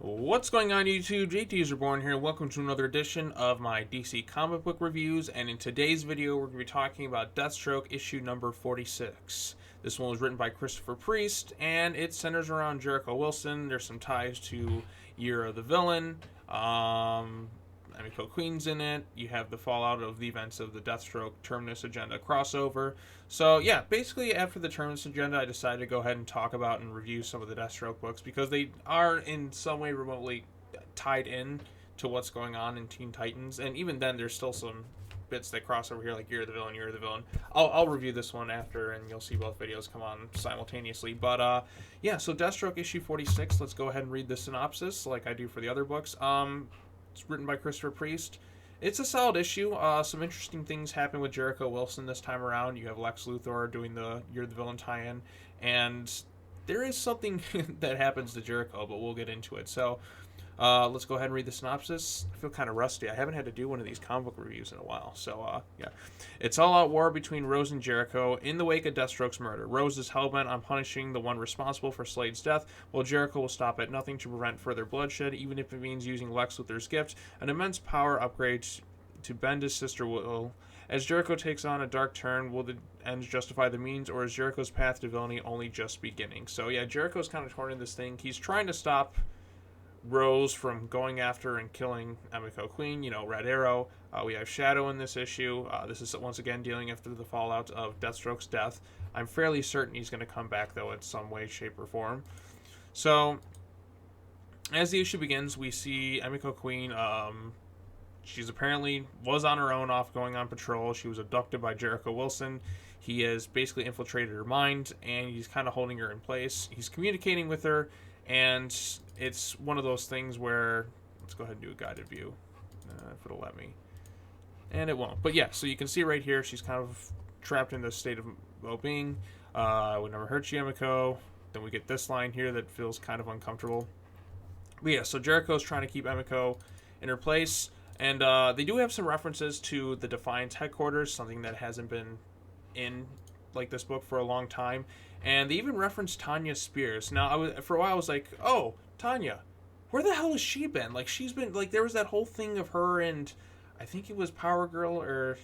What's going on YouTube? JT's Reborn here. Welcome to another edition of my DC comic book reviews, and in today's video we're going to be talking about Deathstroke issue number 46. This one was written by Christopher Priest, and it centers around Jericho Wilson. There's some ties to Year of the Villain. Emeco Queen's in it. You have the fallout of the events of the Deathstroke Terminus Agenda crossover. So yeah, basically after the Terminus Agenda, I decided to go ahead and talk about and review some of the Deathstroke books because they are in some way remotely tied in to what's going on in Teen Titans. And even then, there's still some bits that cross over here, like Year of the Villain, Year of the Villain. I'll review this one after, and you'll see both videos come on simultaneously. But yeah, so Deathstroke issue 46. Let's go ahead and read the synopsis like I do for the other books. It's written by Christopher Priest. It's a solid issue. Some interesting things happen with Jericho Wilson this time around. You have Lex Luthor doing the You're the Villain tie-in, and there is something that happens to Jericho, but we'll get into it. So let's go ahead and read the synopsis. I feel kind of rusty. I haven't had to do one of these comic book reviews in a while. So yeah. It's all-out war between Rose and Jericho in the wake of Deathstroke's murder. Rose is hellbent on punishing the one responsible for Slade's death, while Jericho will stop at nothing to prevent further bloodshed, even if it means using Lex Luthor's gift, an immense power upgrade to bend his sister will. As Jericho takes on a dark turn, will the ends justify the means, or is Jericho's path to villainy only just beginning? So yeah, Jericho's kind of torn in this thing. He's trying to stop Rose from going after and killing Emeco Queen, Red Arrow. We have Shadow in this issue. This is once again dealing after the fallout of Deathstroke's death. I'm fairly certain he's going to come back, though, in some way, shape, or form. So, as the issue begins, we see Emeco Queen. She's apparently was on her own off going on patrol. She was abducted by Jericho Wilson. He has basically infiltrated her mind, and he's kind of holding her in place. He's communicating with her, and it's one of those things where, let's go ahead and do a guided view, if it'll let me. And it won't. But yeah, so you can see right here, she's kind of trapped in this state of well-being. I would never hurt you, Emeco. Then we get this line here that feels kind of uncomfortable. But yeah, so Jericho's trying to keep Emeco in her place. And they do have some references to the Defiance headquarters, something that hasn't been in like this book for a long time. And they even referenced Tanya Spears. Now, for a while, I was like, oh, Tanya, where the hell has she been? Like, she's been, like, there was that whole thing of her and, I think it was Power Girl, or,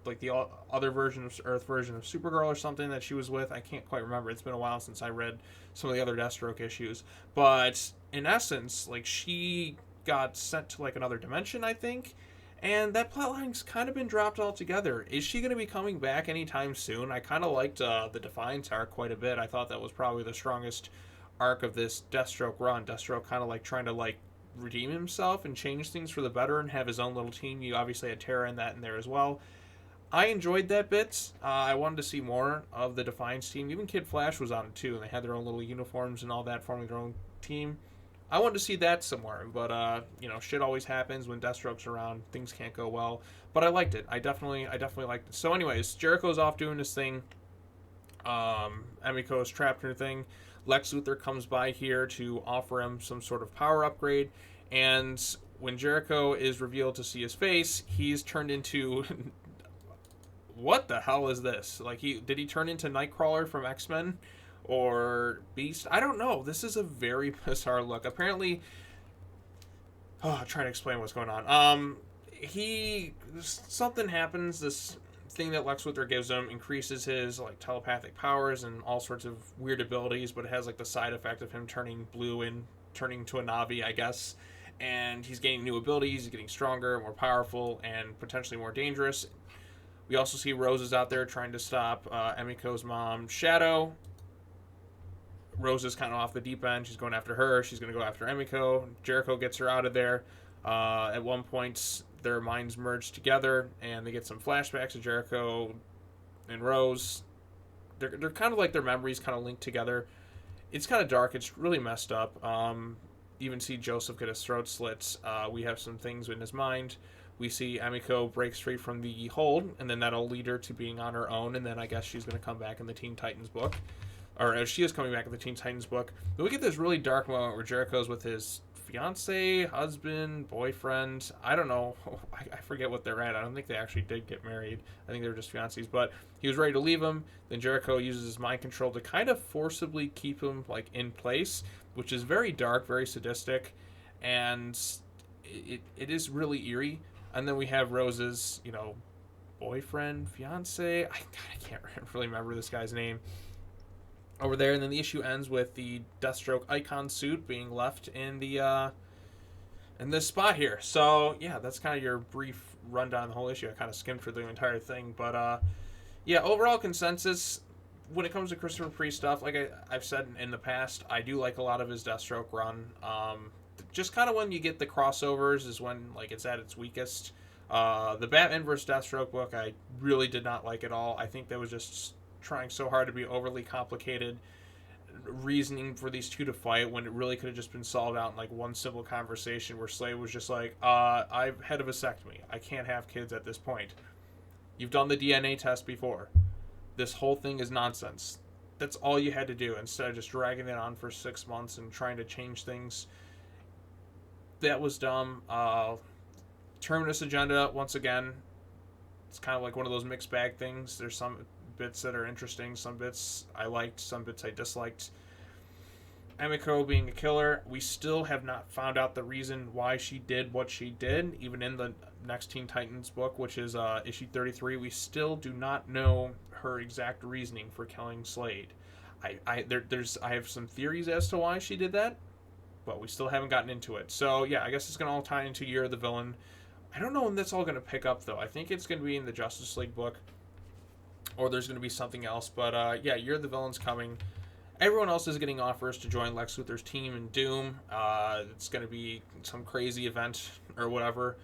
like the other version of Earth version of Supergirl or something that she was with. I can't quite remember. It's been a while since I read some of the other Deathstroke issues. But, in essence, like, she got sent to, like, another dimension, I think. And that plotline's kind of been dropped altogether. Is she going to be coming back anytime soon? I kind of liked the Defiance arc quite a bit. I thought that was probably the strongest arc of this Deathstroke run. Deathstroke kind of like trying to like redeem himself and change things for the better and have his own little team. You obviously had Terra in that in there as well. I enjoyed that bit. I wanted to see more of the Defiance team. Even Kid Flash was on it too, and they had their own little uniforms and all that, forming their own team. I wanted to see that somewhere, but shit always happens when Deathstroke's around. Things can't go well, but I liked it. I definitely liked it. So, anyways, Jericho's off doing this thing. Emeco's trapped in her thing. Lex Luthor comes by here to offer him some sort of power upgrade, and when Jericho is revealed to see his face, he's turned into what the hell is this? Like, did he turn into Nightcrawler from X-Men? Or Beast? I don't know. This is a very bizarre look. Apparently, I'm trying to explain what's going on. Something happens. This thing that Lex Luthor gives him increases his like telepathic powers and all sorts of weird abilities, but it has like the side effect of him turning blue and turning to a Navi, I guess. And he's gaining new abilities. He's getting stronger, more powerful, and potentially more dangerous. We also see Rose is out there trying to stop Emeco's mom, Shadow. Rose is kind of off the deep end. She's going after her. She's going to go after Emeco. Jericho gets her out of there. At one point, their minds merge together, and they get some flashbacks of Jericho and Rose. They're kind of like their memories kind of linked together. It's kind of dark. It's really messed up. Even see Joseph get his throat slit. We have some things in his mind. We see Emeco breaks free from the hold, and then that'll lead her to being on her own, and then I guess she's going to come back in the Teen Titans book. Or as she is coming back in the Teen Titans book. But we get this really dark moment where Jericho's with his fiance, husband, boyfriend. I don't know. I forget what they're at. I don't think they actually did get married. I think they were just fiancés. But he was ready to leave him. Then Jericho uses his mind control to kind of forcibly keep him like in place. which is very dark, very sadistic, and it is really eerie. And then we have Rose's, boyfriend, fiance. I can't really remember this guy's name over there. And then the issue ends with the Deathstroke icon suit being left in this spot here. So yeah, that's kind of your brief rundown of the whole issue. I kind of skimmed through the entire thing, but yeah, overall consensus when it comes to Christopher Priest stuff, like I've said in the past, I do like a lot of his Deathstroke run. Just kind of when you get the crossovers is when like it's at its weakest. The Batman vs. Deathstroke book I really did not like at all. I think that was just trying so hard to be overly complicated reasoning for these two to fight when it really could have just been solved out in like one simple conversation where Slade was just like, I've had a vasectomy. I can't have kids at this point. You've done the DNA test before. This whole thing is nonsense. That's all you had to do instead of just dragging it on for 6 months and trying to change things. That was dumb. Terminus agenda, once again, it's kind of like one of those mixed bag things. There's some bits that are interesting, some bits I liked, some bits I disliked. Emeco being a killer, we still have not found out the reason why she did what she did. Even in the next Teen Titans book, which is issue 33, we still do not know her exact reasoning for killing Slade. I have some theories as to why she did that, but we still haven't gotten into it. So yeah, I guess it's gonna all tie into Year of the Villain. I don't know when that's all gonna pick up though. I think it's gonna be in the Justice League book, or there's gonna be something else. But yeah, Year of the Villain's coming. Everyone else is getting offers to join Lex Luthor's team in Doom. It's going to be some crazy event or whatever.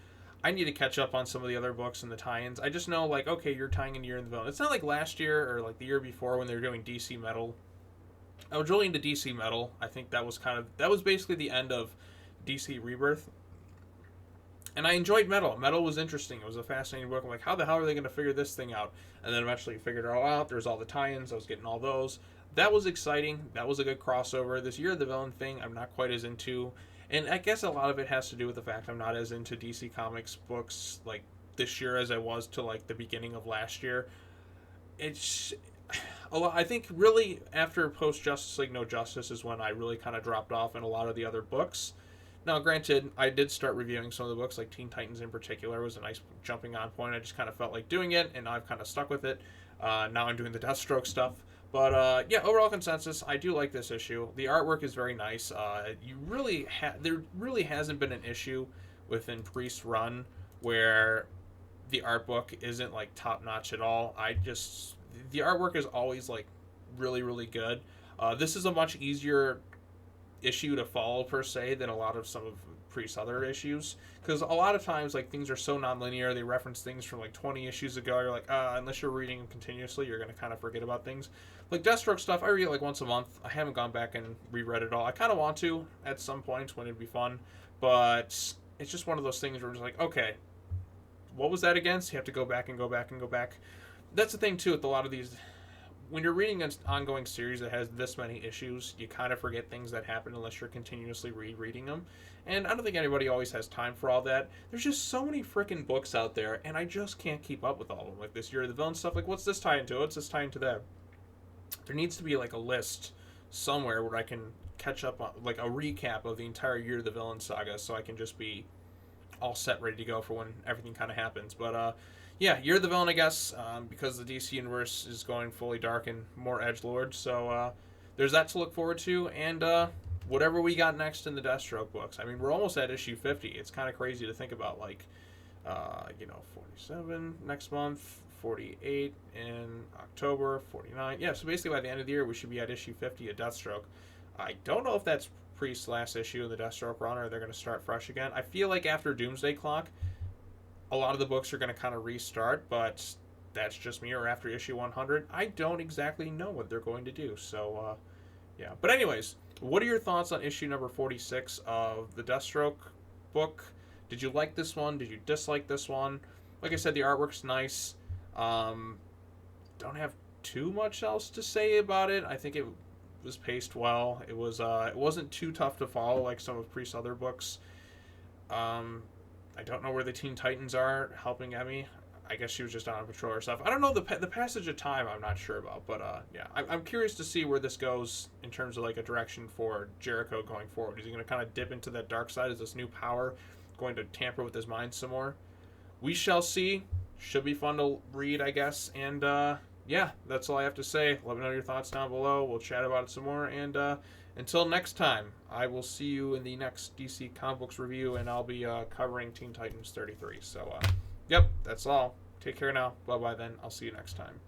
I need to catch up on some of the other books and the tie-ins. I just know, like, okay, you're tying in Year of the Villain. It's not like last year or like the year before when they were doing DC Metal. I was really into DC Metal. I think that was basically the end of DC Rebirth. And I enjoyed Metal. Metal was interesting. It was a fascinating book. I'm like, how the hell are they going to figure this thing out? And then eventually figured it all out. There's all the tie-ins. I was getting all those. That was exciting. That was a good crossover. This Year of the Villain thing, I'm not quite as into. And I guess a lot of it has to do with the fact I'm not as into DC Comics books like this year as I was to like the beginning of last year. It's a lot. I think really after post Justice League No Justice is when I really kind of dropped off in a lot of the other books. Now, granted, I did start reviewing some of the books, like Teen Titans in particular was a nice jumping on point. I just kind of felt like doing it, and I've kind of stuck with it. Now I'm doing the Deathstroke stuff. But yeah, overall consensus, I do like this issue. The artwork is very nice. There really hasn't been an issue within Priest's run where the art book isn't like top notch at all. The artwork is always like really, really good. This is a much easier issue to follow per se than a lot of some of Priest's other issues, because a lot of times like things are so non-linear. They reference things from like 20 issues ago. You're like, unless you're reading them continuously, you're gonna kind of forget about things. Like Deathstroke stuff, I read it like once a month. I haven't gone back and reread it all. I kind of want to at some point when it'd be fun, but it's just one of those things where it's like, okay, what was that against? You have to go back and go back and go back. That's the thing too with a lot of these. When you're reading an ongoing series that has this many issues, you kind of forget things that happen unless you're continuously rereading them. And I don't think anybody always has time for all that. There's just so many freaking books out there, and I just can't keep up with all of them. Like this Year of the Villain stuff, like what's this tie into? What's this tie into that? There needs to be like a list somewhere where I can catch up on like a recap of the entire Year of the Villain saga, so I can just be all set, ready to go for when everything kind of happens. But yeah, Year of the Villain, I guess, because the DC universe is going fully dark and more edgelord. So there's that to look forward to, and whatever we got next in the Deathstroke books. I mean, we're almost at issue 50. It's kind of crazy to think about, like, 47 next month, 48 in October, 49. Yeah, so basically by the end of the year, we should be at issue 50 of Deathstroke. I don't know if that's Priest's last issue of the Deathstroke run, or they're going to start fresh again. I feel like after Doomsday Clock, a lot of the books are going to kind of restart, but that's just me, or after issue 100. I don't exactly know what they're going to do, so yeah. But anyways, what are your thoughts on issue number 46 of the Deathstroke book? Did you like this one? Did you dislike this one? Like I said, the artwork's nice. Don't have too much else to say about it. I think it was paced well. It wasn't too tough to follow like some of Priest's other books. I don't know where the Teen Titans are helping Emmy. I guess she was just on patrol or stuff. I don't know the passage of time. I'm not sure about, but yeah, I'm curious to see where this goes in terms of like a direction for Jericho going forward. Is he going to kind of dip into that dark side? Is this new power going to tamper with his mind some more? We shall see. Should be fun to read, I guess. And yeah, that's all I have to say. Let me know your thoughts down below. We'll chat about it some more. And until next time, I will see you in the next DC Comic Books review, and I'll be covering Teen Titans 33. So. Yep, that's all. Take care now. Bye-bye then. I'll see you next time.